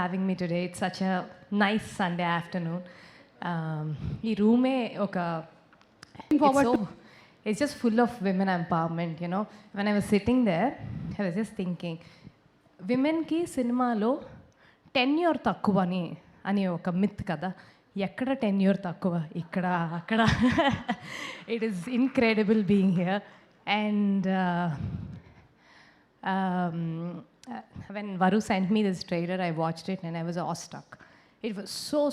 having me today. It's such a nice Sunday afternoon. ఈ రూమే ఒక it's just full of women empowerment, you know. When I was sitting there, I was just thinking, విమెన్కి సినిమాలో tenure తక్కువని అని ఒక myth కదా. ఎక్కడ tenure తక్కువ, ఇక్కడ అక్కడ. It is incredible being here. And when Varu sent me this trailer, I watched it and I was awestruck. It was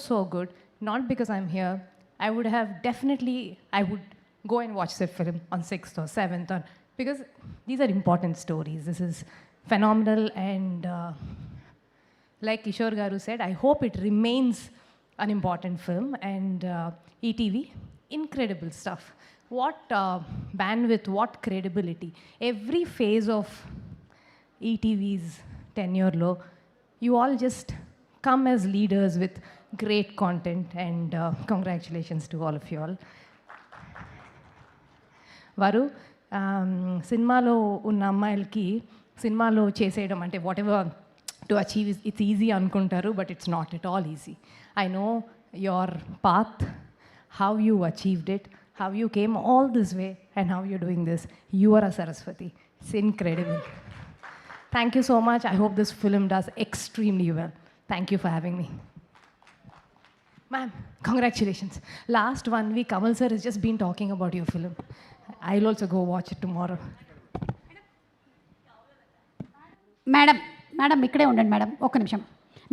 so good. Not because I'm here. I would go and watch the film on 6th or 7th, because these are important stories. This is phenomenal, and like Kishore Garu said, I hope it remains an important film. And ETV, incredible stuff. What bandwidth, what credibility. Every phase of ETV's tenure low, you all just come as leaders with great content, and congratulations to all of you all. Varu, సినిమాలో ఉన్న అమ్మాయిలకి సినిమాలో చేసేయడం అంటే whatever to achieve it's easy అనుకుంటారు, but it's not at all easy. I know your path, how you achieved it, how you came all this way, and how you're doing this. You are a Saraswati. It's incredible. Thank you so much. I hope this film does extremely well. Thank you for having me. Ma'am, congratulations. Last 1 week, Kamal sir has just been talking about your film. I'll also go watch it tomorrow. Madam ఇక్కడే ఉండండి madam, ఒక్క నిమిషం.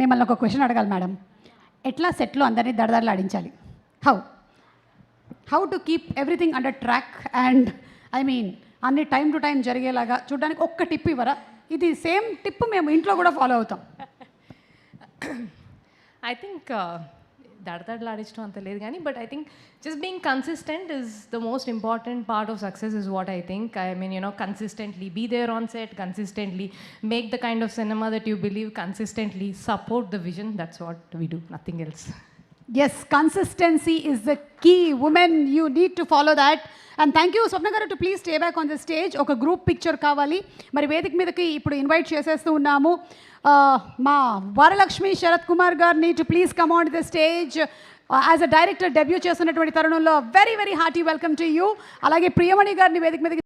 మిమ్మల్ని ఒక question అడగాలి madam. ఎట్లా సెట్లో అందరినీ దడదడలాడించాలి? How to keep everything under track, and I mean అన్ని టైం టు టైం జరిగేలాగా చూడడానికి ఒక్క టిప్ ఇవ్వరా? ఇది సేమ్ టిప్ మేము ఇంట్లో కూడా ఫాలో అవుతాం. I think దడదడలాడించడం అంత లేదు కానీ, but I think just being consistent is the most important part of success, is what I think. I mean, you know, consistently be there on set, consistently make the kind of cinema that you believe, consistently support the vision. That's what we do, nothing else. Yes, consistency is the key. Women, you need to follow that. And thank you, Swapna garu, to please stay back on the stage. Oka group picture kavali. Mari vedik మీదకి ఇప్పుడు invite చేసేస్తూ ఉన్నాము. మా వరలక్ష్మి శరత్ కుమార్ గారిని to please come on to the stage. As a director debut చేస్తున్నటువంటి తరుణంలో very hearty welcome to you. అలాగే ప్రియమణి గారిని వేదిక మీదకి